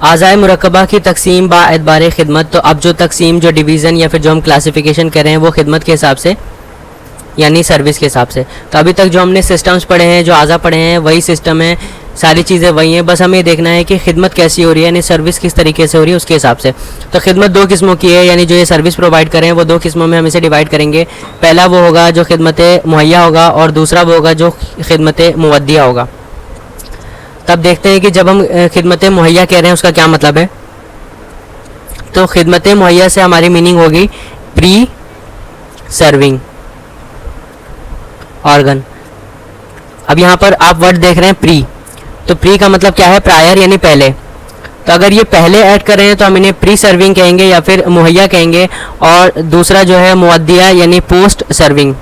आज़ाए मुरक्कबा की तकसीम बा एतबार खिदमत। तो अब जो तकसीम, जो डिवीज़न या फिर जो हम क्लासिफिकेशन कर रहे हैं वो खिदमत के हिसाब से यानी सर्विस के हिसाब से। तो अभी तक जो हमने सिस्टम्स पढ़े हैं, जो आज़ा पढ़े हैं, वही सिस्टम है, सारी चीज़ें वही हैं, बस हमें ये देखना है कि खिदमत कैसी हो रही है, यानी सर्विस किस तरीके से हो रही है उसके हिसाब से। तो खिदमत दो किस्मों की है, यानी जो ये सर्विस प्रोवाइड करें वो दो किस्मों में हम इसे डिवाइड करेंगे। पहला वो होगा जो खिदमत मुहैया होगा और दूसरा वो होगा जो खिदमत मुवद्दिया होगा। तब देखते हैं कि जब हम खिदमत मुहैया कह रहे हैं उसका क्या मतलब है। तो खिदमत मुहैया से हमारी मीनिंग होगी प्री सर्विंग ऑर्गन। अब यहाँ पर आप वर्ड देख रहे हैं प्री, तो प्री का मतलब क्या है, प्रायर यानी पहले। तो अगर ये पहले ऐड कर रहे हैं तो हम इन्हें प्री सर्विंग कहेंगे या फिर मुहैया कहेंगे, और दूसरा जो है मुअद्दिया यानी पोस्ट सर्विंग,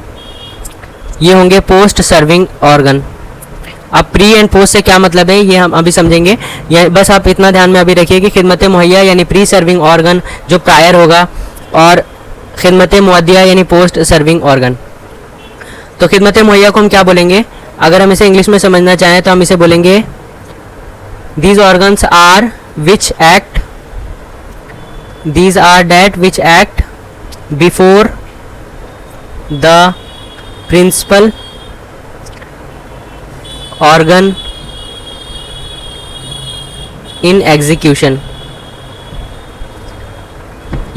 ये होंगे पोस्ट सर्विंग ऑर्गन। अब प्री एंड पोस्ट से क्या मतलब है ये हम अभी समझेंगे। ये बस आप इतना ध्यान में अभी रखिए कि खिदमत मुहैया यानी प्री सर्विंग ऑर्गन जो प्रायर होगा, और खिदमत मुअद्दिया यानी पोस्ट सर्विंग ऑर्गन। तो खिदमत मुहैया को हम क्या बोलेंगे, अगर हम इसे इंग्लिश में समझना चाहें तो हम इसे बोलेंगे these organs are which act, these are that which act before the principal organ in execution.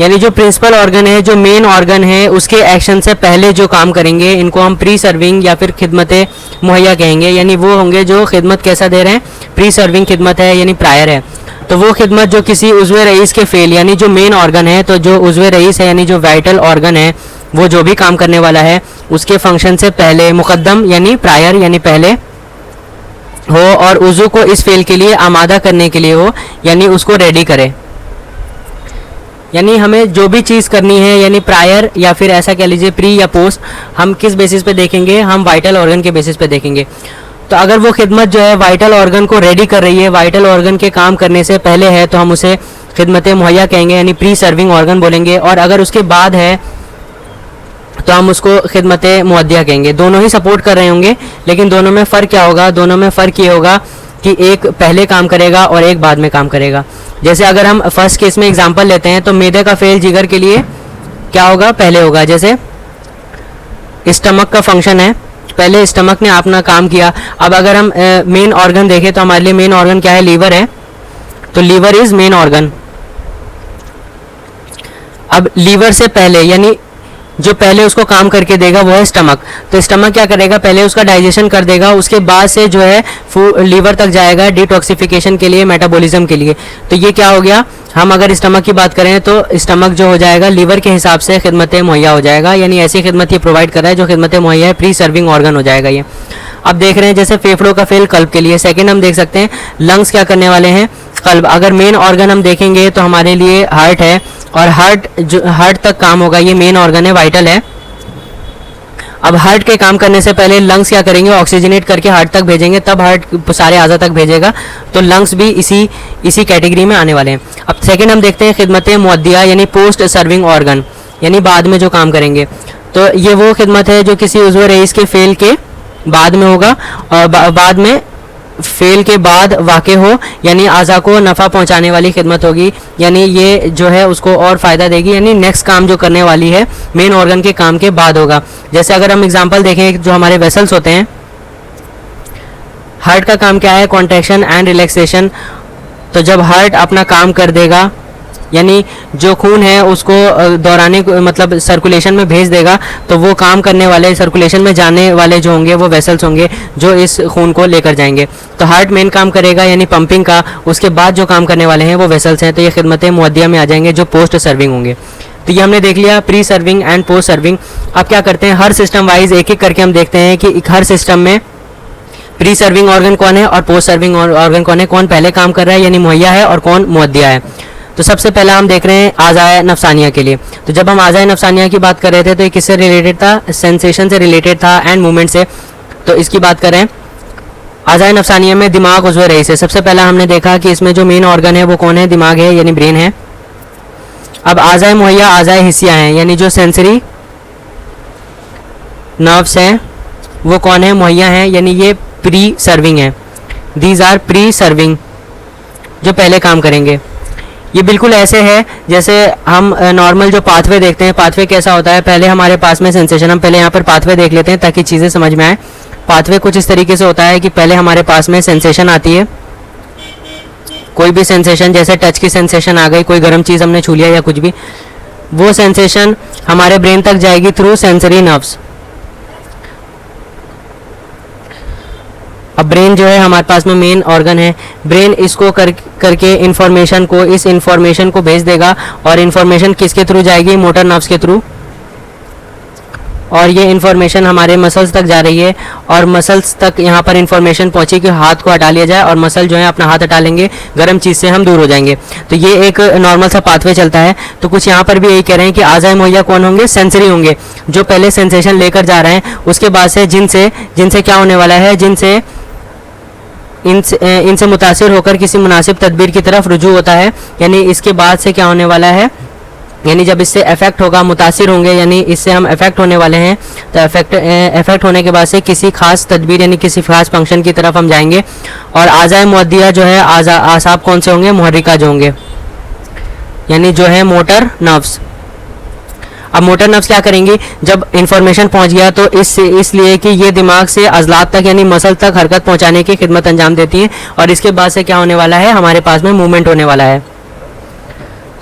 यानी जो प्रिंसिपल ऑर्गन है, जो मेन ऑर्गन है, उसके एक्शन से पहले जो काम करेंगे इनको हम प्री सर्विंग या फिर खिदमत मुहैया कहेंगे। यानी वो होंगे जो खिदमत कैसा दे रहे हैं, प्री सर्विंग खिदमत है यानी प्रायर है। तो वो खिदमत जो किसी उज़्वे रईस के फेल, यानी जो मेन ऑर्गन है, तो जो उज़्वे रईस है यानी जो वाइटल ऑर्गन है, वो जो भी काम करने वाला है उसके फंक्शन से पहले मुकद्दम यानी प्रायर यानी पहले हो, और उज़ू को इस फेल के लिए आमादा करने के लिए हो, यानी उसको रेडी करे। यानी हमें जो भी चीज़ करनी है, यानी प्रायर या फिर ऐसा कह लीजिए प्री या पोस्ट, हम किस बेसिस पे देखेंगे, हम वाइटल ऑर्गन के बेसिस पे देखेंगे। तो अगर वो खिदमत जो है वाइटल ऑर्गन को रेडी कर रही है, वाइटल ऑर्गन के काम करने से पहले है, तो हम उसे खिदमत मुहैया कहेंगे यानी प्री सर्विंग ऑर्गन बोलेंगे। और अगर उसके बाद है तो हम उसको खिदमत मुअद्दिया कहेंगे। दोनों ही सपोर्ट कर रहे होंगे, लेकिन दोनों में फ़र्क क्या होगा, दोनों में फ़र्क ये होगा कि एक पहले काम करेगा और एक बाद में काम करेगा। जैसे अगर हम फर्स्ट केस में एग्जांपल लेते हैं तो मैदे का फेल जिगर के लिए क्या होगा, पहले होगा। जैसे स्टमक का फंक्शन है, पहले स्टमक ने अपना काम किया। अब अगर हम मेन ऑर्गन देखें तो हमारे लिए मेन ऑर्गन क्या है, लीवर है। तो लीवर इज मेन ऑर्गन। अब लीवर से पहले यानी जो पहले उसको काम करके देगा वो है स्टमक। तो स्टमक क्या करेगा, पहले उसका डाइजेशन कर देगा, उसके बाद से जो है लीवर तक जाएगा डिटॉक्सिफिकेशन के लिए, मेटाबॉलिज्म के लिए। तो ये क्या हो गया, हम अगर स्टमक की बात करें तो स्टमक जो हो जाएगा लीवर के हिसाब से खिदमत मुहैया हो जाएगा, यानी ऐसी खिदमत ये प्रोवाइड कर रहा है जो खिदमत मुहैया है, प्री सर्विंग ऑर्गन हो जाएगा ये। अब देख रहे हैं जैसे फेफड़ों का फेल कल्ब के लिए। सेकेंड हम देख सकते हैं लंग्स क्या करने वाले हैं, कल्ब। अगर मेन ऑर्गन हम देखेंगे तो हमारे लिए हार्ट है, और हार्ट जो हार्ट तक काम होगा, ये मेन ऑर्गन है, वाइटल है। अब हार्ट के काम करने से पहले लंग्स क्या करेंगे, ऑक्सीजनेट करके हार्ट तक भेजेंगे, तब हार्ट सारे अज़ा तक भेजेगा। तो लंग्स भी इसी कैटेगरी में आने वाले हैं। अब सेकंड हम देखते हैं खिदमत मुअद्दिया यानी पोस्ट सर्विंग ऑर्गन, यानी बाद में जो काम करेंगे। तो ये वो खिदमत है जो किसी उज़्वे रईस के फेल के बाद में होगा, और बाद में फेल के बाद वाक़े हो, यानी आज़ा को नफ़ा पहुंचाने वाली खिदमत होगी। यानी ये जो है उसको और फ़ायदा देगी, यानी नेक्स्ट काम जो करने वाली है मेन ऑर्गन के काम के बाद होगा। जैसे अगर हम एग्जांपल देखें, जो हमारे वेसल्स होते हैं, हार्ट का काम क्या है, कॉन्ट्रैक्शन एंड रिलैक्सेशन। तो जब हार्ट अपना काम कर देगा, यानी जो खून है उसको दौराने मतलब सर्कुलेशन में भेज देगा, तो वो काम करने वाले, सर्कुलेशन में जाने वाले जो होंगे वो वेसल्स होंगे जो इस खून को लेकर जाएंगे। तो हार्ट मेन काम करेगा यानी पंपिंग का, उसके बाद जो काम करने वाले हैं वो वेसल्स हैं। तो ये खिदमत मुअद्दिया में आ जाएंगे जो पोस्ट सर्विंग होंगे। तो ये हमने देख लिया pre serving and post serving. अब क्या करते हैं, हर सिस्टम वाइज एक एक करके हम देखते हैं कि हर सिस्टम में प्री सर्विंग ऑर्गन कौन है और पोस्ट सर्विंग ऑर्गन कौन है, कौन पहले काम कर रहा है यानी मुहैया है और कौन मुअद्दिया है। तो सबसे पहला हम देख रहे हैं आज़ाए नफसानिया के लिए। तो जब हम आज़ाए नफसानिया की बात कर रहे थे तो ये किससे रिलेटेड था, सेंसेशन से रिलेटेड था एंड मूवमेंट से। तो इसकी बात करें, आज़ाए नफसानिया में दिमाग उज़्वे रईस है। सबसे पहला हमने देखा कि इसमें जो मेन ऑर्गन है वो कौन है, दिमाग है यानी ब्रेन है। अब आज़ाए मुहैया आज़ाए हिस्सिया हैं, यानी जो सेंसरी नर्व्स हैं वो कौन है, मुहैया हैं, यानी ये प्री सर्विंग है। दीज आर प्री सर्विंग जो पहले काम करेंगे। ये बिल्कुल ऐसे है जैसे हम नॉर्मल जो पाथवे देखते हैं। पाथवे कैसा होता है, पहले हमारे पास में सेंसेशन, हम पहले यहाँ पर पाथवे देख लेते हैं ताकि चीज़ें समझ में आए। पाथवे कुछ इस तरीके से होता है कि पहले हमारे पास में सेंसेशन आती है, कोई भी सेंसेशन, जैसे टच की सेंसेशन आ गई, कोई गर्म चीज़ हमने छू लिया या कुछ भी, वो सेंसेशन हमारे ब्रेन तक जाएगी थ्रू सेंसरी नर्व्स। अब ब्रेन जो है हमारे पास में मेन ऑर्गन है, ब्रेन इसको करके इन्फॉर्मेशन को, इस इन्फॉर्मेशन को भेज देगा, और इन्फॉर्मेशन किसके थ्रू जाएगी, मोटर नर्व्स के थ्रू, और ये इन्फॉर्मेशन हमारे मसल्स तक जा रही है, और मसल्स तक यहाँ पर इन्फॉर्मेशन पहुँची कि हाथ को हटा लिया जाए, और मसल जो है अपना हाथ हटा लेंगे, गर्म चीज़ से हम दूर हो जाएंगे। तो ये एक नॉर्मल सा पाथवे चलता है। तो कुछ यहाँ पर भी यही कह रहे हैं कि आज़ाए मुहैया कौन होंगे, सेंसरी होंगे, जो पहले सेंसेशन लेकर जा रहे हैं, उसके बाद से जिनसे क्या होने वाला है, जिनसे इनसे मुतासिर होकर किसी मुनासिब तदबीर की तरफ रुजू होता है। यानी इसके बाद से क्या होने वाला है, यानी जब इससे इफेक्ट होगा, मुतासिर होंगे, यानी इससे हम इफेक्ट होने वाले हैं, तो इफेक्ट होने के बाद से किसी खास तदबीर यानी किसी खास फंक्शन की तरफ हम जाएंगे। और आज़ाए मुअद्दिया जो है, आसाब कौन से होंगे, मुहर्रिका जो होंगे, यानी जो है मोटर नर्व्स। अब मोटर नर्व्स क्या करेंगी, जब इंफॉर्मेशन पहुंच गया तो इसलिए कि ये दिमाग से अजलात तक यानी मसल तक हरकत पहुंचाने की खिदमत अंजाम देती हैं, और इसके बाद से क्या होने वाला है, हमारे पास में मूवमेंट होने वाला है।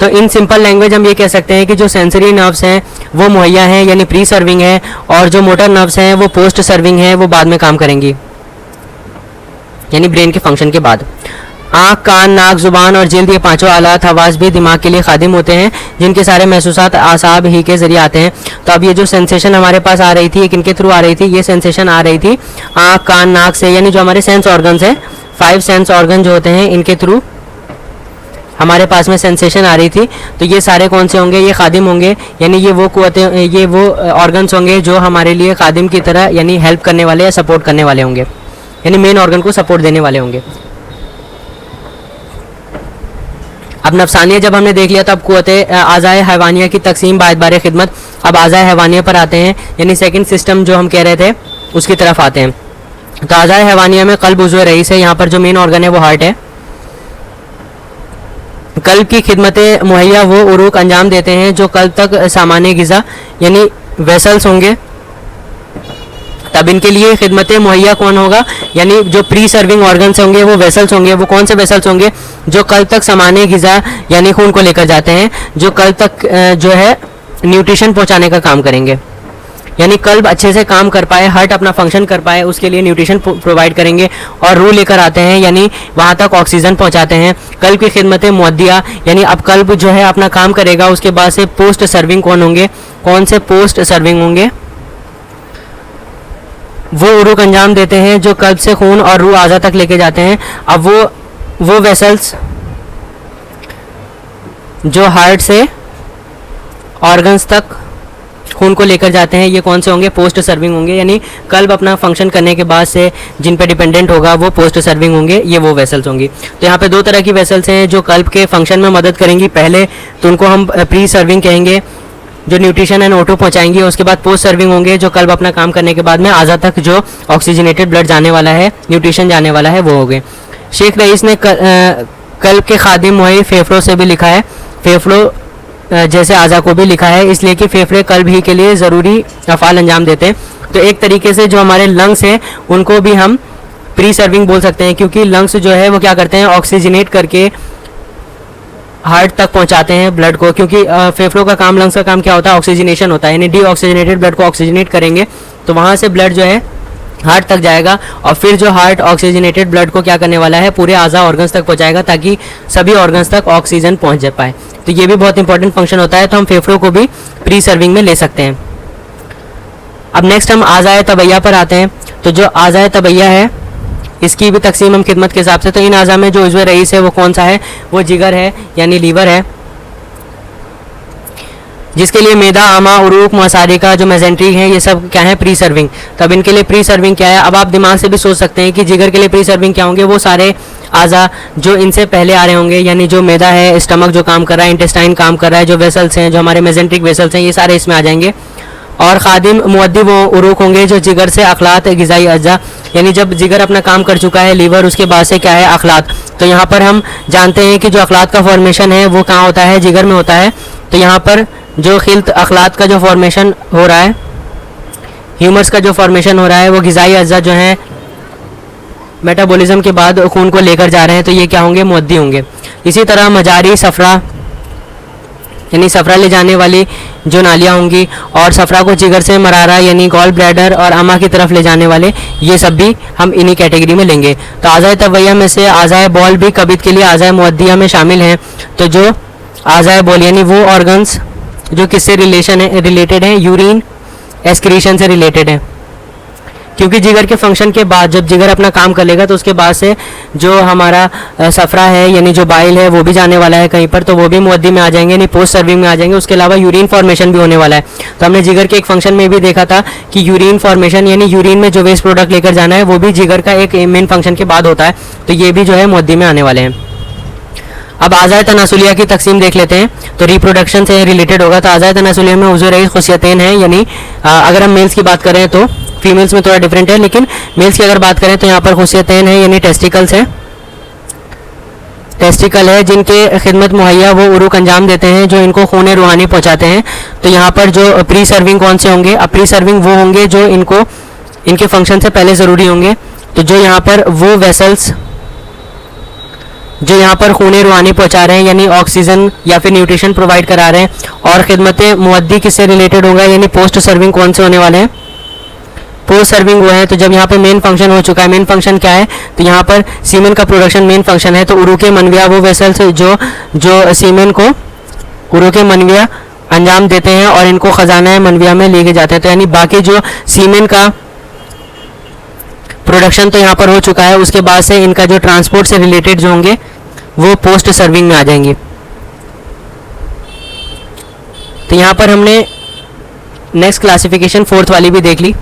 तो इन सिंपल लैंग्वेज हम ये कह सकते हैं कि जो सेंसरी नर्व्स हैं वो मुहैया हैं यानी प्री सर्विंग है, और जो मोटर नर्व्स हैं वो पोस्ट सर्विंग है, वो बाद में काम करेंगी यानी ब्रेन के फंक्शन के बाद। आँख, कान, नाक, जुबान और जिल्द, ये पांचों आलात हवास भी दिमाग के लिए खादिम होते हैं, जिनके सारे महसूसात आसाब ही के जरिए आते हैं। तो अब ये जो सेंसेशन हमारे पास आ रही थी, ये किनके थ्रू आ रही थी, ये सेंसेशन आ रही थी आँख, कान, नाक से, यानी जो हमारे सेंस ऑर्गन्स हैं, 5 सेंस ऑर्गन जो होते हैं, इनके थ्रू हमारे पास में सेंसेशन आ रही थी। तो ये सारे कौन से होंगे, ये खादिम होंगे, यानी ये वो कुव्वतें, ये वो ऑर्गन्स होंगे जो हमारे लिए खादिम की तरह यानी हेल्प करने वाले या सपोर्ट करने वाले होंगे, यानी मेन ऑर्गन को सपोर्ट देने वाले होंगे। अब नफसानिया जब हमने देख लिया, तब कुव्वते आज़ाए हैवानिया की तकसीम बार खिदमत। अब आज़ाए हैवानिया पर आते हैं, यानी सेकंड सिस्टम जो हम कह रहे थे उसकी तरफ आते हैं। तो आज़ाए हैवानिया में कल्ब उज़्व रईस है, यहाँ पर जो मेन ऑर्गन है वो हार्ट है। कल्ब की खिदमतें मुहैया वो उरूक अंजाम देते हैं जो कल्ब तक सामान्य ग़िज़ा यानी वेसल्स होंगे। तब इनके लिए खिदमतें मुहैया कौन होगा, यानी जो प्री सर्विंग ऑर्गन्स होंगे वो वेसल्स होंगे। वो कौन से वेसल्स होंगे, जो कल्ब तक सामान्य ग़िज़ा यानी खून को लेकर जाते हैं, जो कल्ब तक जो है न्यूट्रिशन पहुंचाने का काम करेंगे, यानी कल्ब अच्छे से काम कर पाए, हार्ट अपना फंक्शन कर पाए, उसके लिए न्यूट्रिशन प्रोवाइड करेंगे। और रूह लेकर आते हैं, यानी वहाँ तक ऑक्सीजन पहुँचाते हैं। कल्ब की खिदमतें मुअद्दिया, यानी अब कल्ब जो है अपना काम करेगा, उसके बाद से पोस्ट सर्विंग कौन होंगे, कौन से पोस्ट सर्विंग होंगे, वो उरूक अंजाम देते हैं जो कल्ब से खून और रूह आज़ा तक लेके जाते हैं। अब वो वेसल्स जो हार्ट से ऑर्गन्स तक खून को लेकर जाते हैं, ये कौन से होंगे, पोस्ट सर्विंग होंगे, यानी कल्ब अपना फंक्शन करने के बाद से जिन पे डिपेंडेंट होगा वो पोस्ट सर्विंग होंगे, ये वो वेसल्स होंगी। तो यहाँ पे दो तरह की वेसल्स हैं जो कल्ब के फंक्शन में मदद करेंगी। पहले तो उनको हम प्री सर्विंग कहेंगे, जो न्यूट्रिशन एंड O2 पहुँचाएंगे। उसके बाद पोस्ट सर्विंग होंगे, जो कल्ब अपना काम करने के बाद में आज़ा तक जो ऑक्सीजनेटेड ब्लड जाने वाला है, न्यूट्रिशन जाने वाला है, वो हो गए। शेख रईस ने कल्ब के खादिम मुहैया फेफड़ों से भी लिखा है, फेफड़ों जैसे आज़ा को भी लिखा है, इसलिए कि फेफड़े कल्ब ही के लिए ज़रूरी अफ़ाल अंजाम देते हैं। तो एक तरीके से जो हमारे लंग्स हैं उनको भी हम प्री सर्विंग बोल सकते हैं, क्योंकि लंग्स जो है वो क्या करते हैं, ऑक्सीजनेट करके हार्ट तक पहुंचाते हैं ब्लड को। क्योंकि फेफड़ों का काम, लंग्स का काम क्या होता है, ऑक्सीजनेशन होता है, यानी डीऑक्सीजनेटेड ब्लड को ऑक्सीजनेट करेंगे तो वहाँ से ब्लड जो है हार्ट तक जाएगा, और फिर जो हार्ट ऑक्सीजनेटेड ब्लड को क्या करने वाला है, पूरे आज़ा ऑर्गन्स तक पहुंचाएगा ताकि सभी ऑर्गन्स तक ऑक्सीजन पहुंच जा पाए। तो ये भी बहुत इंपॉर्टेंट फंक्शन होता है। तो हम फेफड़ों को भी प्री सर्विंग में ले सकते हैं। अब नेक्स्ट हम आज़ाए तबैया पर आते हैं। तो जो आज़ाए तबैया है इसकी भी तकसीम हम खिदमत के हिसाब से, तो इन आज़ा में जो उज़्व रईस है वो कौन सा है, वो जिगर है यानी लीवर है, जिसके लिए मैदा, आमा, उरूक, मसारी का जो मेजेंट्री है, ये सब क्या है, प्री सर्विंग। तब इनके लिए प्री सर्विंग क्या है, अब आप दिमाग से भी सोच सकते हैं कि जिगर के लिए प्री सर्विंग क्या होंगे, वो सारे आज़ा जो इनसे पहले आ रहे होंगे, यानी जो मैदा है, स्टमक जो काम कर रहा है, इंटेस्टाइन काम कर रहा है, जो वेसल्स हैं, जो हमारे मेजेंट्रिक वेसल्स हैं, ये सारे इसमें आ जाएंगे। और खादिम मुअद्दी वो उरूक होंगे जो जिगर से अखलात ग़िज़ाई अज्जा, यानी जब जिगर अपना काम कर चुका है, लीवर, उसके बाद से क्या है, अखलात। तो यहाँ पर हम जानते हैं कि जो अखलात का फॉर्मेशन है वो कहाँ होता है, जिगर में होता है। तो यहाँ पर जो खिल्त अखलात का जो फॉर्मेशन हो रहा है, ह्यूमर्स का जो फॉर्मेशन हो रहा है, वो ग़िज़ाई अज्जा जो हैं मेटाबॉलिज्म के बाद खून को लेकर जा रहे हैं, तो ये क्या होंगे, मुअद्दी होंगे। इसी तरह मजारी सफ़रा यानी सफ़रा ले जाने वाली जो नालियाँ होंगी, और सफ़रा को जिगर से मरारा यानी गॉल ब्लैडर और अमा की तरफ ले जाने वाले, ये सब भी हम इन्हीं कैटेगरी में लेंगे। तो आज़ाए तवैया में से आज़ाए बॉल भी कबिद के लिए आज़ाए मुअद्दिया में शामिल हैं। तो जो आज़ाए बॉल यानी वो ऑर्गन्स जो किससे रिलेटेड हैं, यूरिन एक्सक्रीशन से रिलेटेड है, क्योंकि जिगर के फंक्शन के बाद जब जिगर अपना काम कर लेगा तो उसके बाद से जो हमारा सफ़रा है यानी जो बाइल है वो भी जाने वाला है कहीं पर, तो वो भी मुअद्दी में आ जाएंगे, यानी पोस्ट सर्विंग में आ जाएंगे। उसके अलावा यूरिन फॉर्मेशन भी होने वाला है। तो हमने जिगर के एक फंक्शन में भी देखा था कि यूरिन फॉर्मेशन यानी यूरिन में जो वेस्ट प्रोडक्ट लेकर जाना है वो भी जिगर का एक मेन फंक्शन के बाद होता है। तो ये भी जो है मुअद्दी में आने वाले हैं। अब आज़ाए तनासुलिया की तकसीम देख लेते हैं। तो रिप्रोडक्शन से रिलेटेड होगा। तो आज़ाए तनासुलिया में उज़ू रईस खुसियतैन हैं, यानी अगर हम मेल्स की बात करें तो फीमेल्स में थोड़ा डिफरेंट है, लेकिन मेल्स की अगर बात करें तो यहाँ पर खुसियतैन है यानी टेस्टिकल्स है, टेस्टिकल है जिनके खिदमत मुहैया वो उरुक अंजाम देते हैं जो इनको खून रूहानी पहुँचाते हैं। तो यहाँ पर जो प्री सर्विंग कौन से होंगे, अब प्री सर्विंग वो होंगे जो इनको इनके फंक्शन से पहले ज़रूरी होंगे। तो जो यहाँ पर वो वेसल्स जो यहाँ पर खून रूहानी पहुँचा रहे हैं यानी ऑक्सीजन या फिर न्यूट्रिशन प्रोवाइड करा रहे हैं, और खिदमत मुअद्दी किससे रिलेटेड होगा, यानी पोस्ट सर्विंग कौन से होने वाले हैं, पोस्ट सर्विंग वो है। तो जब यहाँ पे मेन फंक्शन हो चुका है, मेन फंक्शन क्या है, तो यहाँ पर सीमेन का प्रोडक्शन मेन फंक्शन है। तो उरुके मनविया वो वेसल्स जो सीमेन को उरुके मनविया अंजाम देते हैं और इनको खजाना मनविया में लेके जाते हैं। तो यानी बाकी जो सीमेन का प्रोडक्शन तो यहाँ पर हो चुका है, उसके बाद से इनका जो ट्रांसपोर्ट से रिलेटेड जो होंगे वो पोस्ट सर्विंग में आ जाएंगे। तो यहाँ पर हमने नेक्स्ट क्लासिफिकेशन फोर्थ वाली भी देख ली।